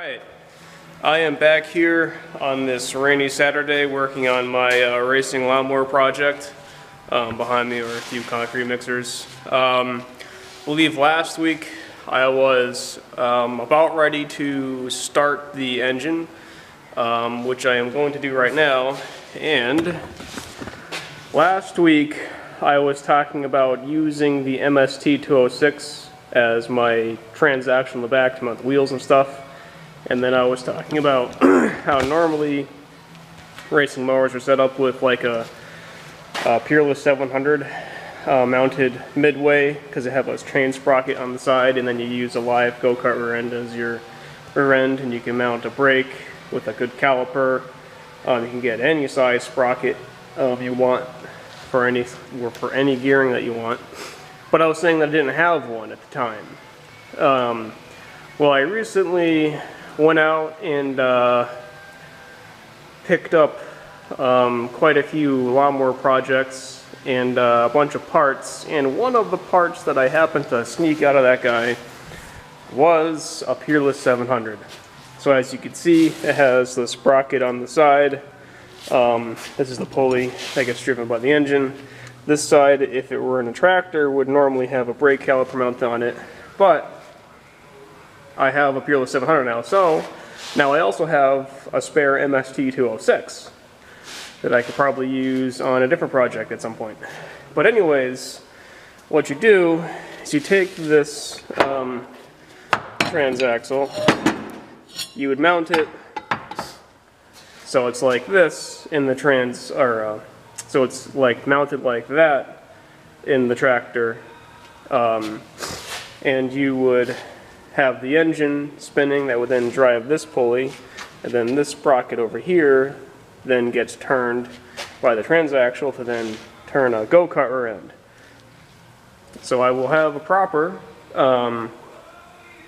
Alright, I am back here on this rainy Saturday working on my racing lawnmower project. Behind me are a few concrete mixers. I believe last week I was about ready to start the engine, which I am going to do right now. And last week I was talking about using the MST206 as my transaxle in the back to mount the wheels and stuff. And then I was talking about how normally racing mowers are set up with like a Peerless 700 mounted midway, because they have a chain sprocket on the side, and then you use a live go-kart rear end as your rear end, and you can mount a brake with a good caliper. You can get any size sprocket you want for any gearing that you want. But I was saying that I didn't have one at the time. Well, I recently went out and picked up quite a few lawnmower projects and a bunch of parts, and one of the parts that I happened to sneak out of that guy was a Peerless 700. So as you can see, it has the sprocket on the side. This is the pulley that gets driven by the engine. This side, if it were in a tractor, would normally have a brake caliper mount on it, but I have a Peerless 700 now, so now I also have a spare MST206 that I could probably use on a different project at some point. But anyways, what you do is you take this transaxle, you would mount it so it's like this in the so it's like mounted like that in the tractor, and you would have the engine spinning that would then drive this pulley, and then this sprocket over here then gets turned by the transaxle to then turn a go-kart rear end. So I will have a proper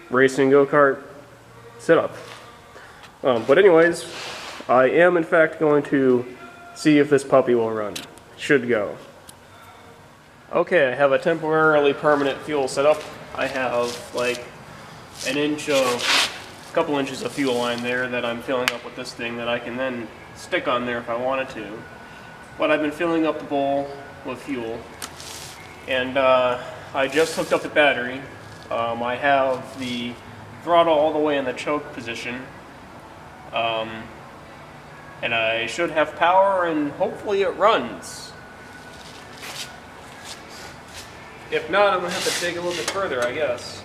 racing go-kart setup. But anyways, I am in fact going to see if this puppy will run. It should go. Okay, I have a temporarily permanent fuel setup. I have like a couple inches of fuel line there that I'm filling up with this thing that I can then stick on there if I wanted to. But I've been filling up the bowl with fuel, and I just hooked up the battery. I have the throttle all the way in the choke position, and I should have power, and hopefully it runs. If not, I'm going to have to dig a little bit further, I guess.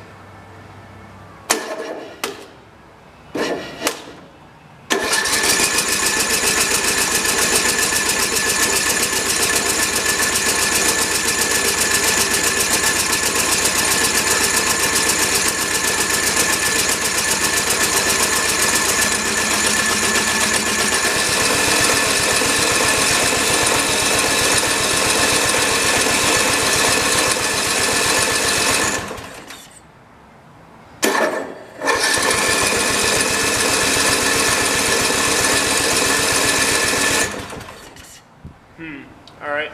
Alright.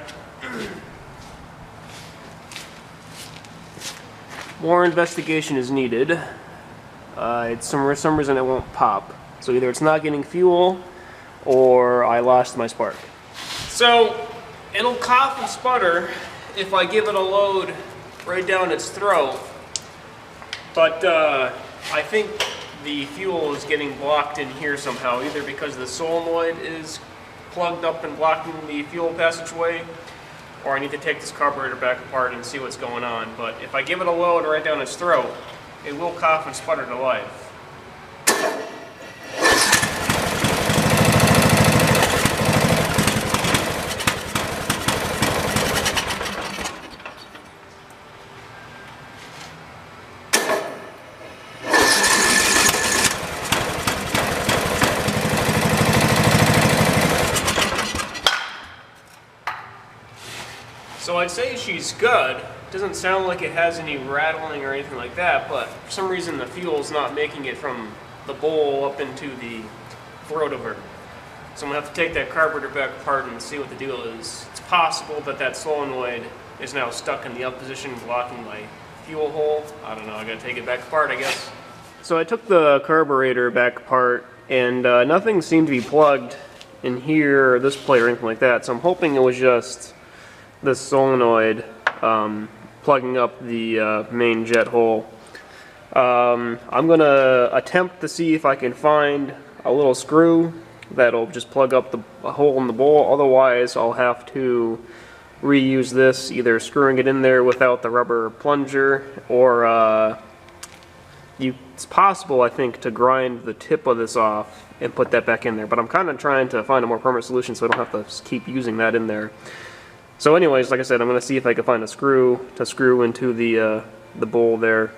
More investigation is needed. For some reason it won't pop. So either it's not getting fuel, or I lost my spark. So, it'll cough and sputter if I give it a load right down its throat. But I think the fuel is getting blocked in here somehow, either because the solenoid is plugged up and blocking the fuel passageway, or I need to take this carburetor back apart and see what's going on. But if I give it a load right down its throat, it will cough and sputter to life. So I'd say she's good. It doesn't sound like it has any rattling or anything like that, but for some reason the fuel's not making it from the bowl up into the throat of her. So I'm going to have to take that carburetor back apart and see what the deal is. It's possible that that solenoid is now stuck in the up position blocking my fuel hole. I don't know, I got to take it back apart, I guess. So I took the carburetor back apart, and nothing seemed to be plugged in here, or this plate, or anything like that. So I'm hoping it was just this solenoid plugging up the main jet hole. I'm gonna attempt to see if I can find a little screw that'll just plug up the hole in the bowl. Otherwise, I'll have to reuse this, either screwing it in there without the rubber plunger, or it's possible, I think, to grind the tip of this off and put that back in there. But I'm kind of trying to find a more permanent solution so I don't have to keep using that in there. So anyways, like I said, I'm going to see if I can find a screw to screw into the bowl there.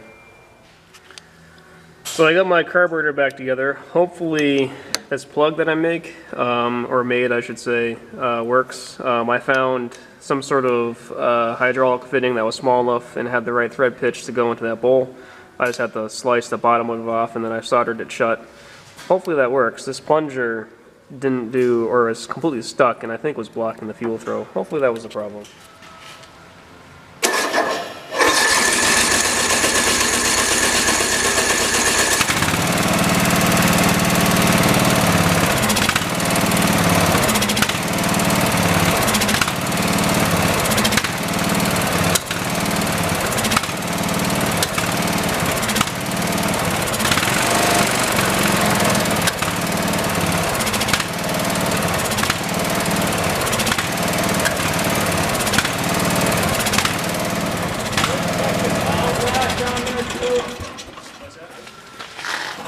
So I got my carburetor back together. Hopefully this plug that I make, or made I should say, works. I found some sort of hydraulic fitting that was small enough and had the right thread pitch to go into that bowl. I just had to slice the bottom of it off, and then I soldered it shut. Hopefully that works. This plunger didn't do, or is completely stuck, and I think was blocking the fuel throw. Hopefully that was the problem.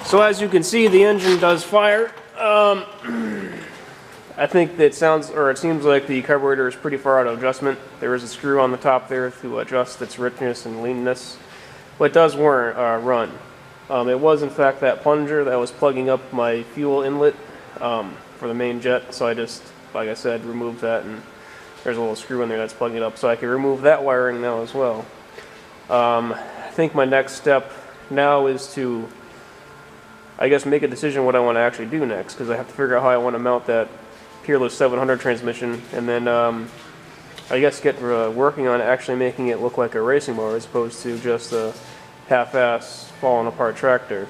So as you can see, the engine does fire. I think that it seems like the carburetor is pretty far out of adjustment. There is a screw on the top there to adjust its richness and leanness. But it does run. It was in fact that plunger that was plugging up my fuel inlet for the main jet. So I just, like I said, removed that, and there's a little screw in there that's plugging it up. So I can remove that wiring now as well. I think my next step now is to, I guess, make a decision what I want to actually do next, because I have to figure out how I want to mount that Peerless 700 transmission, and then I guess get working on actually making it look like a racing mower as opposed to just a half-ass falling apart tractor.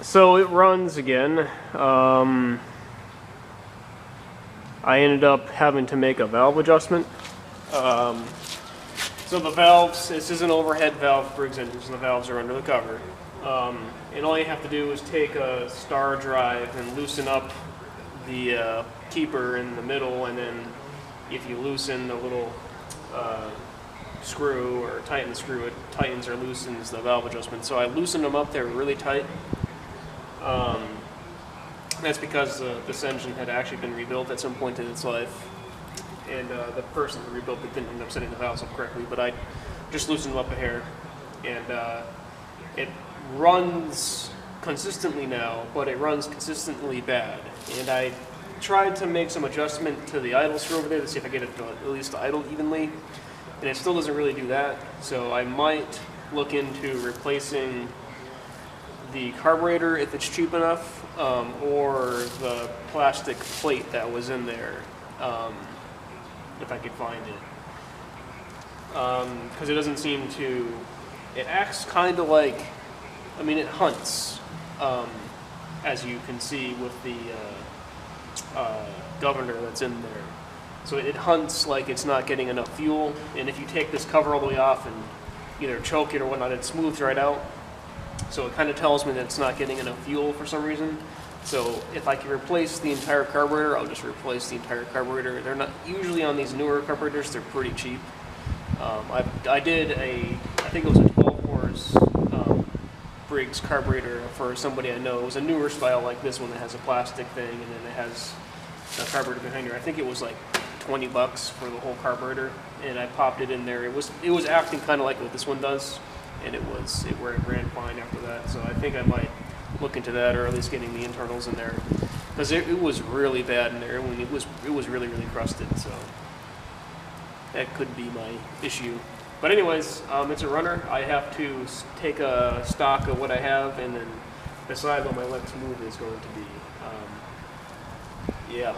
So it runs again. I ended up having to make a valve adjustment. So the valves, this is an overhead valve for engines, and the valves are under the cover. And all you have to do is take a star drive and loosen up the keeper in the middle, and then if you loosen the little screw or tighten the screw, it tightens or loosens the valve adjustment. So I loosened them up, they were really tight. That's because this engine had actually been rebuilt at some point in its life, and the person who rebuilt it didn't end up setting the valves up correctly, but I just loosened them up a hair, and it runs consistently now, but it runs consistently bad. And I tried to make some adjustment to the idle screw over there to see if I get it to at least idle evenly, and it still doesn't really do that, so I might look into replacing the carburetor if it's cheap enough, or the plastic plate that was in there, if I could find it. Because it doesn't seem to, it acts kind of like, I mean, it hunts, as you can see with the governor that's in there. So it hunts like it's not getting enough fuel, and if you take this cover all the way off and either choke it or whatnot, it smooths right out. So it kind of tells me that it's not getting enough fuel for some reason. So if I can replace the entire carburetor, I'll just replace the entire carburetor. They're not usually on these newer carburetors, they're pretty cheap. I did I think it was a 12 horse Briggs carburetor for somebody I know. It was a newer style like this one that has a plastic thing, and then it has a carburetor behind here. I think it was like $20 for the whole carburetor, and I popped it in there. It was acting kind of like what this one does, and it ran fine after that. So I think I might look into that, or at least getting the internals in there. because it was really bad in there when it was really crusted. So that could be my issue. But anyways, it's a runner. I have to take a stock of what I have and then decide what my next move is going to be. Yeah.